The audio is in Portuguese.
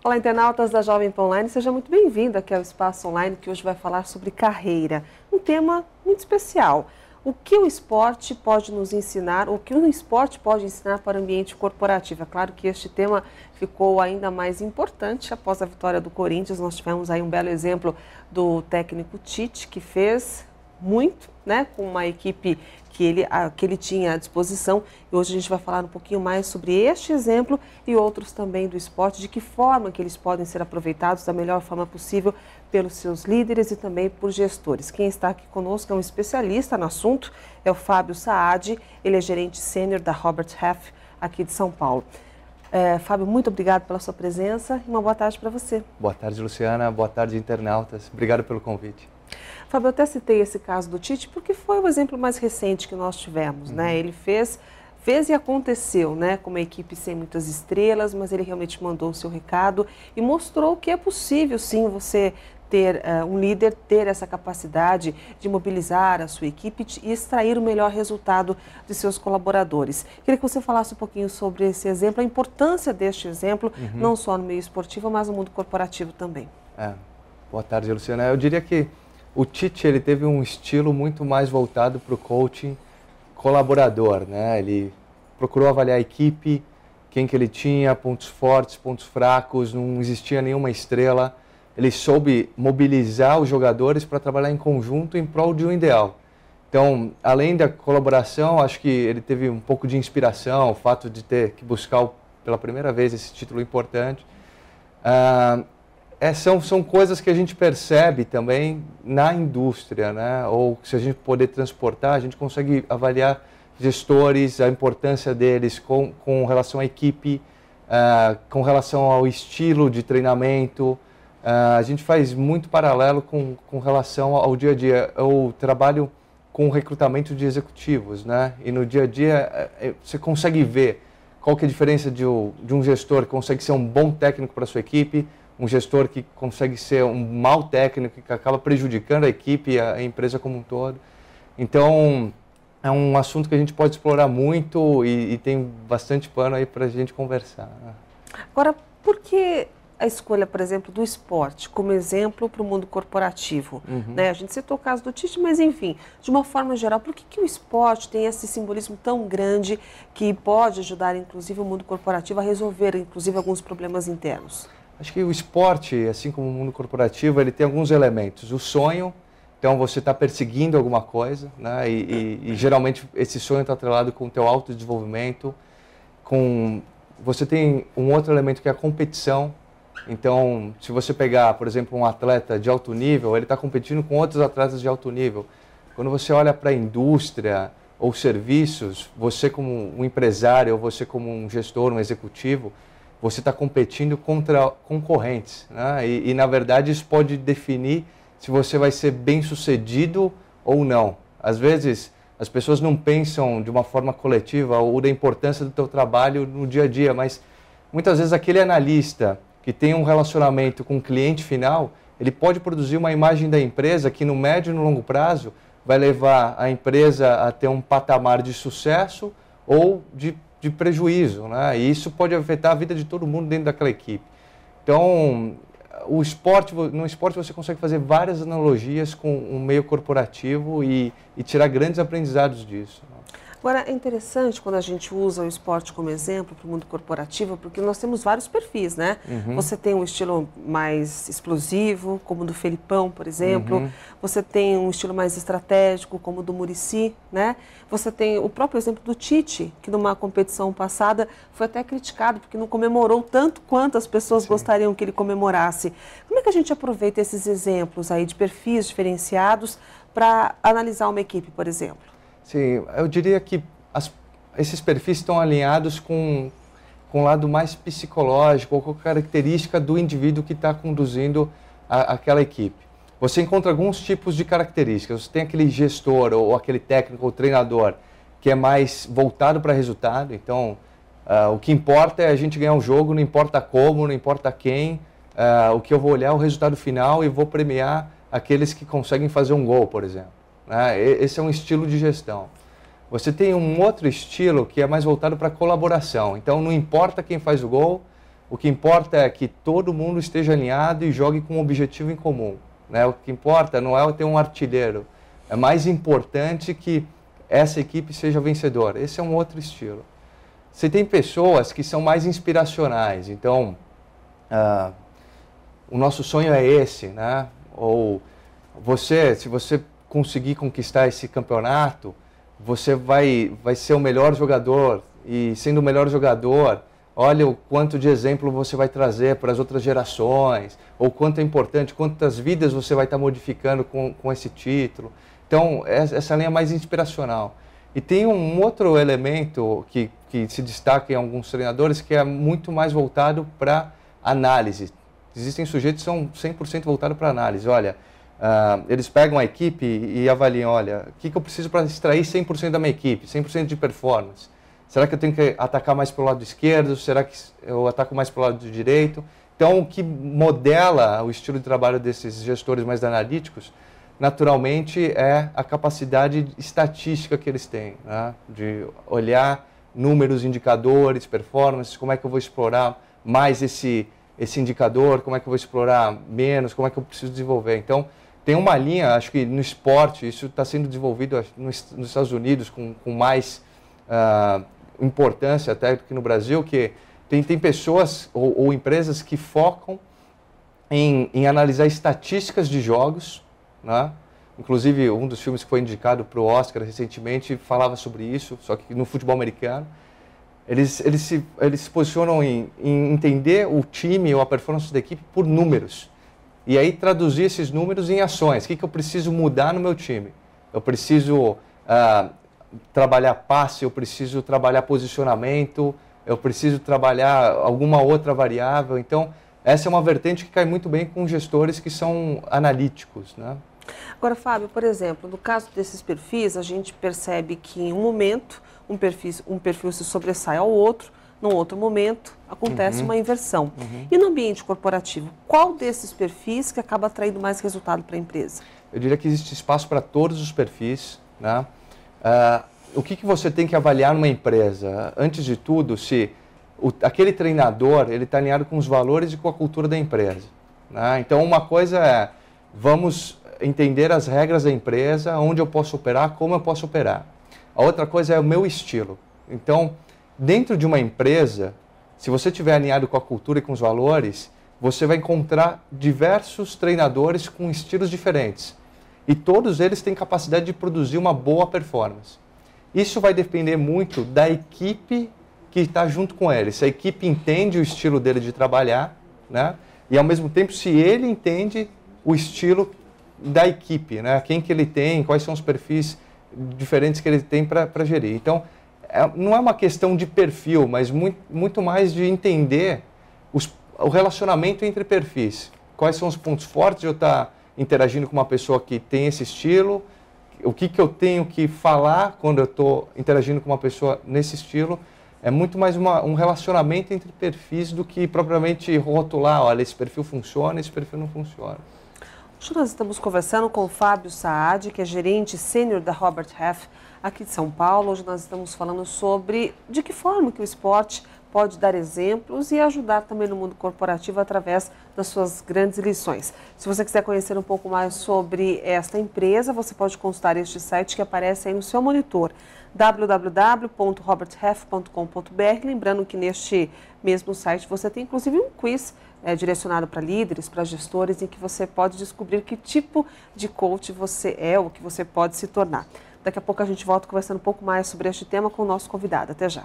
Olá, internautas da Jovem Pan Online, seja muito bem-vindo aqui ao Espaço Online, que hoje vai falar sobre carreira, um tema muito especial. O que o esporte pode nos ensinar, o que o esporte pode ensinar para o ambiente corporativo? É claro que este tema ficou ainda mais importante após a vitória do Corinthians. Nós tivemos aí um belo exemplo do técnico Tite, que fez muito, né, com uma equipe que ele tinha à disposição. E hoje a gente vai falar um pouquinho mais sobre este exemplo e outros também do esporte, de que forma que eles podem ser aproveitados da melhor forma possível pelos seus líderes e também por gestores. Quem está aqui conosco é um especialista no assunto, é o Fábio Saad, ele é gerente sênior da Robert Half aqui de São Paulo. Fábio, muito obrigado pela sua presença e uma boa tarde para você. Boa tarde, Luciana. Boa tarde, internautas. Obrigado pelo convite. Fábio, eu até citei esse caso do Tite porque foi o exemplo mais recente que nós tivemos, né? Ele fez e aconteceu, né? Com uma equipe sem muitas estrelas, mas ele realmente mandou o seu recado e mostrou que é possível, sim, você ter um líder, ter essa capacidade de mobilizar a sua equipe e extrair o melhor resultado de seus colaboradores. Queria que você falasse um pouquinho sobre esse exemplo, a importância deste exemplo, não só no meio esportivo, mas no mundo corporativo também. Boa tarde, Luciana. Eu diria que o Tite, ele teve um estilo muito mais voltado para o coaching colaborador, né? Ele procurou avaliar a equipe, quem que ele tinha, pontos fortes, pontos fracos, não existia nenhuma estrela. Ele soube mobilizar os jogadores para trabalhar em conjunto em prol de um ideal. Então, além da colaboração, acho que ele teve um pouco de inspiração, o fato de ter que buscar pela primeira vez esse título importante. São coisas que a gente percebe também na indústria, né? Ou se a gente poder transportar, a gente consegue avaliar gestores, a importância deles com relação à equipe, com relação ao estilo de treinamento. A gente faz muito paralelo com relação ao dia a dia. Eu trabalho com recrutamento de executivos, né? E no dia a dia você consegue ver qual que é a diferença de um gestor que consegue ser um bom técnico para a sua equipe, um gestor que consegue ser um mau técnico que acaba prejudicando a equipe e a empresa como um todo. Então, é um assunto que a gente pode explorar muito e tem bastante pano aí para a gente conversar, né? Agora, por que a escolha, por exemplo, do esporte como exemplo para o mundo corporativo? Né? A gente citou o caso do Tite, mas enfim, de uma forma geral, por que o esporte tem esse simbolismo tão grande que pode ajudar, inclusive, o mundo corporativo a resolver, inclusive, alguns problemas internos? Acho que o esporte, assim como o mundo corporativo, ele tem alguns elementos. O sonho, então você está perseguindo alguma coisa, né? E geralmente esse sonho está atrelado com o teu autodesenvolvimento. Você tem um outro elemento que é a competição. Então, se você pegar, por exemplo, um atleta de alto nível, ele está competindo com outros atletas de alto nível. Quando você olha para a indústria ou serviços, você como um empresário ou você como um gestor, um executivo, você está competindo contra concorrentes, né? E, na verdade, isso pode definir se você vai ser bem-sucedido ou não. Às vezes, as pessoas não pensam de uma forma coletiva ou da importância do teu trabalho no dia a dia, mas muitas vezes aquele analista que tem um relacionamento com o cliente final, ele pode produzir uma imagem da empresa que no médio e no longo prazo vai levar a empresa a ter um patamar de sucesso ou de prejuízo, né? E isso pode afetar a vida de todo mundo dentro daquela equipe. Então, no esporte você consegue fazer várias analogias com o meio corporativo e tirar grandes aprendizados disso. Agora, é interessante quando a gente usa o esporte como exemplo para o mundo corporativo, porque nós temos vários perfis, né? Você tem um estilo mais explosivo, como o do Felipão, por exemplo. Você tem um estilo mais estratégico, como o do Muricy, né? Você tem o próprio exemplo do Tite, que numa competição passada foi até criticado, porque não comemorou tanto quanto as pessoas gostariam que ele comemorasse. Como é que a gente aproveita esses exemplos aí de perfis diferenciados para analisar uma equipe, por exemplo? Sim, eu diria que esses perfis estão alinhados com o lado mais psicológico ou com a característica do indivíduo que está conduzindo aquela equipe. Você encontra alguns tipos de características. Você tem aquele gestor ou aquele técnico ou treinador que é mais voltado para resultado. Então, o que importa é a gente ganhar um jogo, não importa como, não importa quem. O que eu vou olhar é o resultado final e vou premiar aqueles que conseguem fazer um gol, por exemplo. Esse é um estilo de gestão. Você tem um outro estilo que é mais voltado para colaboração. Então, não importa quem faz o gol, O que importa é que todo mundo esteja alinhado e jogue com um objetivo em comum, né? O que importa não é ter um artilheiro, é mais importante que essa equipe seja vencedora. Esse é um outro estilo. Você tem pessoas que são mais inspiracionais, então o nosso sonho é esse, né? Ou se você conseguir conquistar esse campeonato, você vai ser o melhor jogador, e sendo o melhor jogador, olha o quanto de exemplo você vai trazer para as outras gerações, ou quanto é importante, quantas vidas você vai estar modificando com esse título. Então, essa linha é mais inspiracional. E tem um outro elemento que se destaca em alguns treinadores, que é muito mais voltado para análise. Existem sujeitos que são 100% voltados para análise. Olha, eles pegam a equipe e avaliam, olha, o que eu preciso para extrair 100% da minha equipe, 100% de performance? Será que eu tenho que atacar mais pelo lado esquerdo? Será que eu ataco mais pelo lado direito? Então, o que modela o estilo de trabalho desses gestores mais analíticos, naturalmente, é a capacidade estatística que eles têm, né? De olhar números, indicadores, performances, como é que eu vou explorar mais esse indicador, como é que eu vou explorar menos, como é que eu preciso desenvolver. Então, tem uma linha, acho que no esporte, isso está sendo desenvolvido nos Estados Unidos com mais importância até do que no Brasil, que tem pessoas ou empresas que focam em analisar estatísticas de jogos, né? Inclusive, um dos filmes que foi indicado para o Oscar recentemente falava sobre isso, só que no futebol americano. Eles se posicionam em entender o time ou a performance da equipe por números. E aí traduzir esses números em ações. O que eu preciso mudar no meu time? Eu preciso trabalhar passe, eu preciso trabalhar posicionamento, eu preciso trabalhar alguma outra variável. Então, essa é uma vertente que cai muito bem com gestores que são analíticos, né? Agora, Fábio, por exemplo, no caso desses perfis, a gente percebe que em um momento um perfil se sobressai ao outro, num outro momento acontece uma inversão. E no ambiente corporativo, qual desses perfis que acaba atraindo mais resultado para a empresa? Eu diria que existe espaço para todos os perfis, né? O que você tem que avaliar numa empresa? Antes de tudo, se aquele treinador ele está alinhado com os valores e com a cultura da empresa, né? Então, uma coisa é, vamos entender as regras da empresa, onde eu posso operar, como eu posso operar. A outra coisa é o meu estilo. Então, dentro de uma empresa, se você estiver alinhado com a cultura e com os valores, você vai encontrar diversos treinadores com estilos diferentes. E todos eles têm capacidade de produzir uma boa performance. Isso vai depender muito da equipe que está junto com ele. Se a equipe entende o estilo dele de trabalhar, né? E ao mesmo tempo, se ele entende o estilo da equipe, né? Quem que ele tem, quais são os perfis diferentes que ele tem para gerir. Então, não é uma questão de perfil, mas muito mais de entender o relacionamento entre perfis. Quais são os pontos fortes de eu estar interagindo com uma pessoa que tem esse estilo, o que eu tenho que falar quando eu estou interagindo com uma pessoa nesse estilo. É muito mais um relacionamento entre perfis do que propriamente rotular, olha, esse perfil funciona, esse perfil não funciona. Hoje nós estamos conversando com o Fábio Saad, que é gerente sênior da Robert Half aqui de São Paulo. Hoje nós estamos falando sobre de que forma que o esporte pode dar exemplos e ajudar também no mundo corporativo através das suas grandes lições. Se você quiser conhecer um pouco mais sobre esta empresa, você pode consultar este site que aparece aí no seu monitor, www.roberthalf.com.br. Lembrando que neste mesmo site você tem inclusive um quiz direcionado para líderes, para gestores, em que você pode descobrir que tipo de coach você é ou que você pode se tornar. Daqui a pouco a gente volta conversando um pouco mais sobre este tema com o nosso convidado. Até já.